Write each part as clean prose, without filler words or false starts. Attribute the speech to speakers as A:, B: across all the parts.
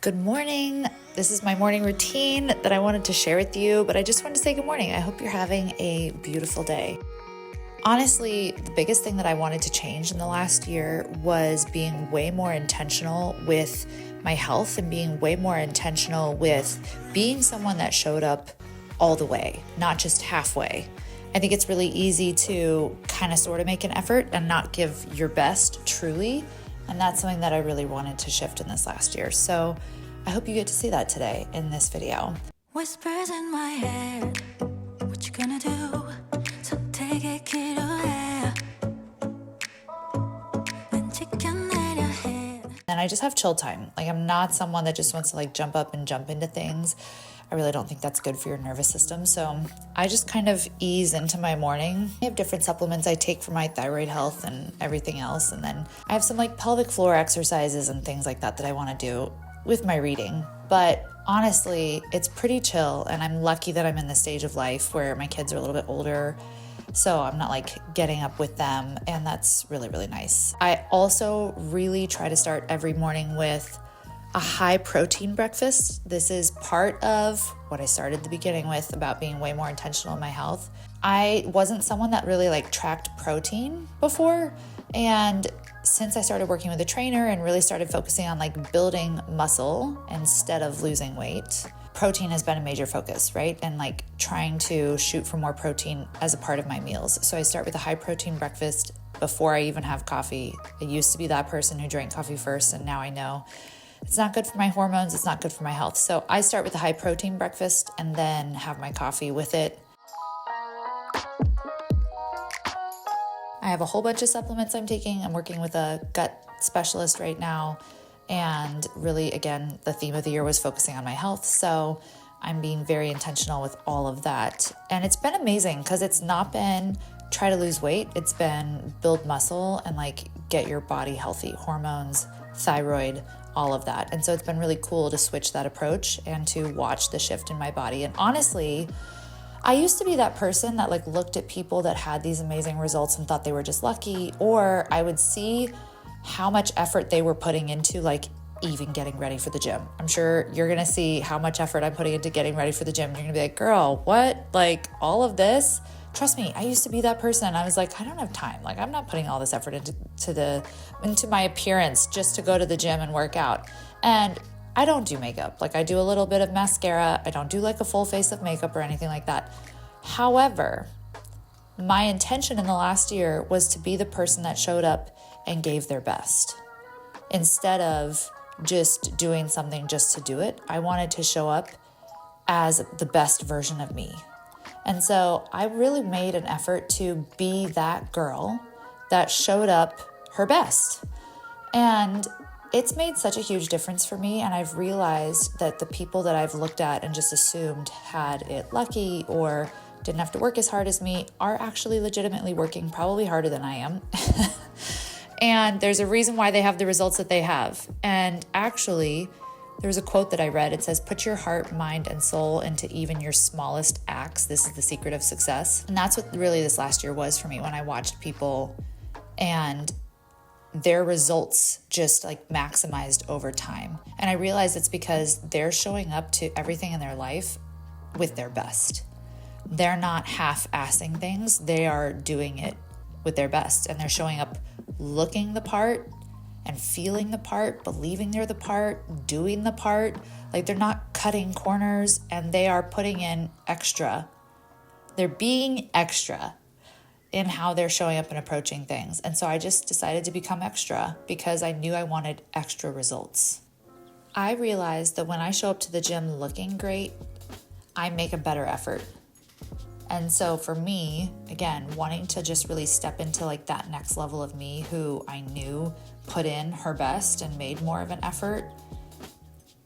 A: Good morning. This is my morning routine that I wanted to share with you, but I just wanted to say good morning. I hope you're having a beautiful day. Honestly, the biggest thing that I wanted to change in the last year was being way more intentional with my health and being way more intentional with being someone that showed up all the way, not just halfway. I think it's really easy to kind of sort of make an effort and not give your best truly. And that's something that I really wanted to shift in this last year. So I hope you get to see that today in this video.
B: Whispers in my head, what you gonna do? So take it, kid, away. And chicken in your head.
A: And I just have chill time. I'm not someone that just wants to jump up and jump into things. I really don't think that's good for your nervous system. So I just kind of ease into my morning. I have different supplements I take for my thyroid health and everything else. And then I have some pelvic floor exercises and things like that I want to do with my reading. But honestly, it's pretty chill. And I'm lucky that I'm in the stage of life where my kids are a little bit older. So I'm not getting up with them. And that's really, really nice. I also really try to start every morning with a high protein breakfast. This is part of what I started the beginning with about being way more intentional in my health. I wasn't someone that really tracked protein before. And since I started working with a trainer and really started focusing on building muscle instead of losing weight, protein has been a major focus, right? And trying to shoot for more protein as a part of my meals. So I start with a high protein breakfast before I even have coffee. I used to be that person who drank coffee first, and now I know it's not good for my hormones. It's not good for my health. So I start with a high protein breakfast and then have my coffee with it. I have a whole bunch of supplements I'm taking. I'm working with a gut specialist right now. And really, again, the theme of the year was focusing on my health. So I'm being very intentional with all of that. And it's been amazing because it's not been try to lose weight. It's been build muscle and get your body healthy, hormones, thyroid, all of that. And so it's been really cool to switch that approach and to watch the shift in my body. And honestly, I used to be that person that looked at people that had these amazing results and thought they were just lucky, or I would see how much effort they were putting into even getting ready for the gym. I'm sure you're going to see how much effort I'm putting into getting ready for the gym. You're going to be like, girl, what? All of this? Trust me, I used to be that person. I was I don't have time. I'm not putting all this effort into my appearance just to go to the gym and work out. And I don't do makeup. I do a little bit of mascara. I don't do a full face of makeup or anything like that. However, my intention in the last year was to be the person that showed up and gave their best. Instead of just doing something just to do it, I wanted to show up as the best version of me. And so I really made an effort to be that girl that showed up her best. And it's made such a huge difference for me. And I've realized that the people that I've looked at and just assumed had it lucky or didn't have to work as hard as me are actually legitimately working probably harder than I am. And there's a reason why they have the results that they have. And actually, there was a quote that I read. It says, put your heart, mind, and soul into even your smallest acts. This is the secret of success. And that's what really this last year was for me when I watched people and their results just maximized over time. And I realized it's because they're showing up to everything in their life with their best. They're not half-assing things. They are doing it with their best. And they're showing up looking the part and feeling the part, believing they're the part, doing the part. They're not cutting corners, and they are putting in extra. They're being extra in how they're showing up and approaching things. And so I just decided to become extra because I knew I wanted extra results. I realized that when I show up to the gym looking great, I make a better effort. And so for me, again, wanting to just really step into that next level of me who I knew put in her best and made more of an effort,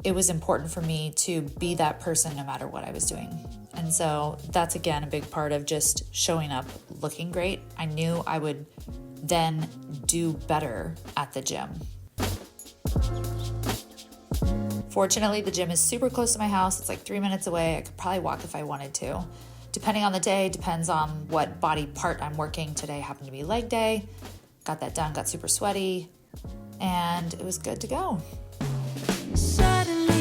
A: it was important for me to be that person no matter what I was doing. And so that's, again, a big part of just showing up looking great. I knew I would then do better at the gym. Fortunately, the gym is super close to my house. It's 3 minutes away. I could probably walk if I wanted to. Depending on the day, depends on what body part I'm working. Today happened to be leg day. Got that done, got super sweaty, and it was good to go.
B: Suddenly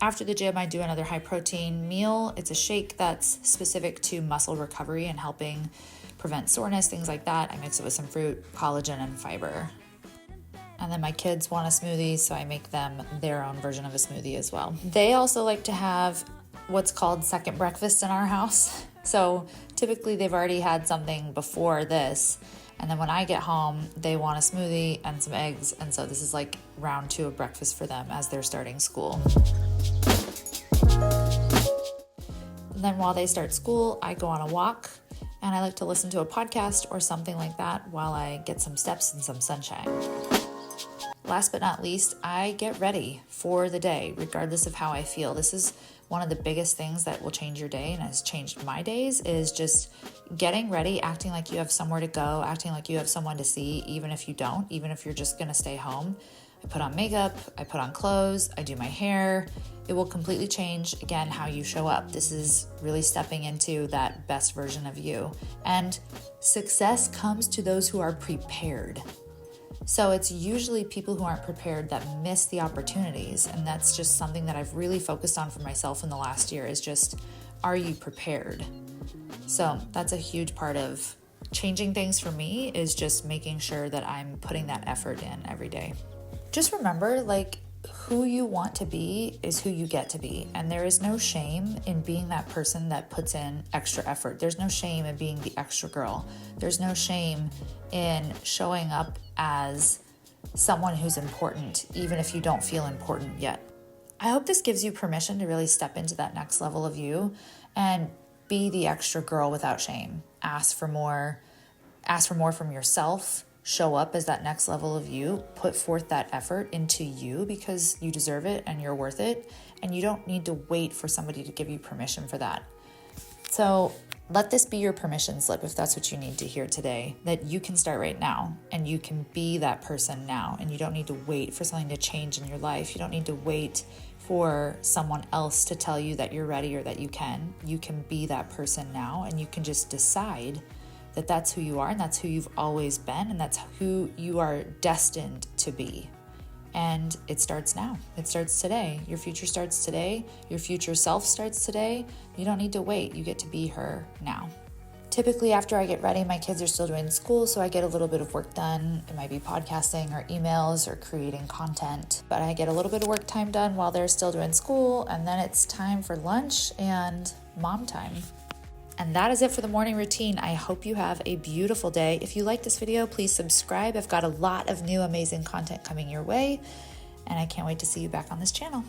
A: After the gym, I do another high protein meal. It's a shake that's specific to muscle recovery and helping prevent soreness, things like that. I mix it with some fruit, collagen, and fiber. And then my kids want a smoothie, so I make them their own version of a smoothie as well. They also like to have what's called second breakfast in our house. So typically they've already had something before this. And then when I get home, they want a smoothie and some eggs. And so this is like round 2 of breakfast for them as they're starting school. And then while they start school, I go on a walk and I like to listen to a podcast or something like that while I get some steps and some sunshine. Last but not least, I get ready for the day, regardless of how I feel. This is one of the biggest things that will change your day and has changed my days, is just getting ready, acting like you have somewhere to go, acting like you have someone to see, even if you don't, even if you're just gonna stay home. I put on makeup, I put on clothes, I do my hair. It will completely change, again, how you show up. This is really stepping into that best version of you. And success comes to those who are prepared. So it's usually people who aren't prepared that miss the opportunities. And that's just something that I've really focused on for myself in the last year, is just, are you prepared? So that's a huge part of changing things for me, is just making sure that I'm putting that effort in every day. Just remember, like, who you want to be is who you get to be. And there is no shame in being that person that puts in extra effort. There's no shame in being the extra girl. There's no shame in showing up as someone who's important, even if you don't feel important yet. I hope this gives you permission to really step into that next level of you and be the extra girl without shame. Ask for more from yourself. Show up as that next level of you, put forth that effort into you because you deserve it and you're worth it. And you don't need to wait for somebody to give you permission for that. So let this be your permission slip, if that's what you need to hear today, that you can start right now and you can be that person now. And you don't need to wait for something to change in your life. You don't need to wait for someone else to tell you that you're ready or that you can. You can be that person now, and you can just decide that that's who you are and that's who you've always been and that's who you are destined to be. And it starts now. It starts today. Your future starts today. Your future self starts today. You don't need to wait. You get to be her now. Typically after I get ready, my kids are still doing school, so I get a little bit of work done. It might be podcasting or emails or creating content, but I get a little bit of work time done while they're still doing school, and then it's time for lunch and mom time. And that is it for the morning routine. I hope you have a beautiful day. If you like this video, please subscribe. I've got a lot of new amazing content coming your way, and I can't wait to see you back on this channel.